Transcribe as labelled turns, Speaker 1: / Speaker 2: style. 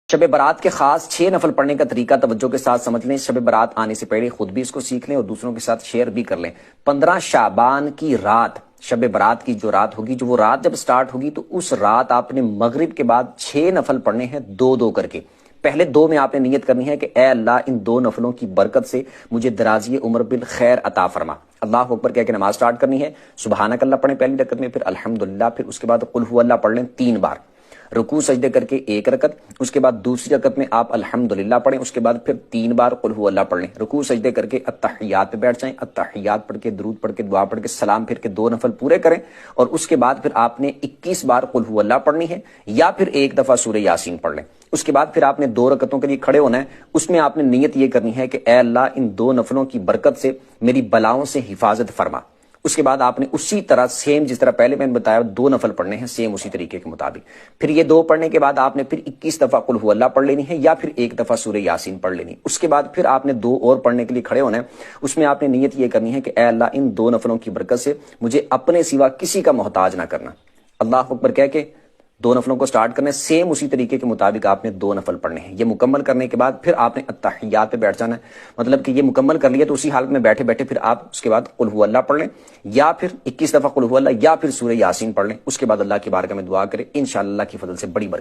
Speaker 1: شب برات کے خاص 6 نفل پڑھنے کا طریقہ توجہ کے ساتھ سمجھ لیں۔ شب برات آنے سے پہلے خود بھی اس کو سیکھ لیں اور دوسروں کے ساتھ شیئر بھی کر لیں۔ 15 شعبان کی رات، شب برات کی جو رات ہوگی، جو وہ رات جب سٹارٹ ہوگی تو اس رات آپ نے مغرب کے بعد 6 نفل پڑھنے ہیں، 2 کر کے۔ پہلے 2 میں آپ نے نیت کرنی ہے کہ اے اللہ ان 2 نفلوں کی برکت سے مجھے درازی عمر بالخیر عطا فرما۔ اللہ اکبر کہہ کے نماز سٹارٹ کرنی ہے، سبحانک اللہ پڑھیں پہلی رکعت میں، پھر الحمدللہ، پھر اس کے بعد قل ہو اللہ پڑھ لیں 3 بار، رکوع سجدے کر کے 1 رکعت، اس کے بعد دوسری رکعت میں آپ الحمدللہ پڑھیں، اس کے بعد پھر 3 بار قل ہو اللہ پڑھ لیں، رکوع سجدے کر کے التحیات پہ بیٹھ جائیں، التحیات پڑھ کے درود پڑھ کے دعا پڑھ کے سلام پھر کے 2 نفل پورے کریں، اور اس کے بعد پھر آپ نے 21 بار قل ہو اللہ پڑھنی ہے، یا پھر 1 دفعہ سورہ یاسین پڑھ لیں۔ اس کے بعد پھر آپ نے 2 رکعتوں کے لیے کھڑے ہونا ہے، اس میں آپ نے نیت یہ کرنی ہے کہ اے اللہ ان 2 نفلوں کی برکت سے میری بلاؤں سے حفاظت فرما۔ اس کے بعد آپ نے اسی طرح سیم جس طرح پہلے میں نے بتایا 2 نفل پڑھنے ہیں، سیم اسی طریقے کے مطابق۔ پھر یہ 2 پڑھنے کے بعد آپ نے پھر 21 دفعہ قل ہو اللہ پڑھ لینی ہے، یا پھر 1 دفعہ سورہ یاسین پڑھ لینی۔ اس کے بعد پھر آپ نے 2 اور پڑھنے کے لیے کھڑے ہونا ہے، اس میں آپ نے نیت یہ کرنی ہے کہ اے اللہ ان 2 نفلوں کی برکت سے مجھے اپنے سوا کسی کا محتاج نہ کرنا۔ اللہ اکبر کہہ کے 2 نفلوں کو سٹارٹ کرنے، سیم اسی طریقے کے مطابق آپ نے 2 نفل پڑھنے ہیں۔ یہ مکمل کرنے کے بعد پھر آپ نے التحیات پہ بیٹھ جانا ہے، مطلب کہ یہ مکمل کر لیا تو اسی حالت میں بیٹھے بیٹھے پھر آپ اس کے بعد قل ہو اللہ پڑھ لیں، یا پھر 21 دفعہ قل ہو اللہ، یا پھر سورہ یاسین پڑھ لیں۔ اس کے بعد اللہ کی بارگاہ میں دعا کریں، انشاءاللہ کی فضل سے بڑی برکت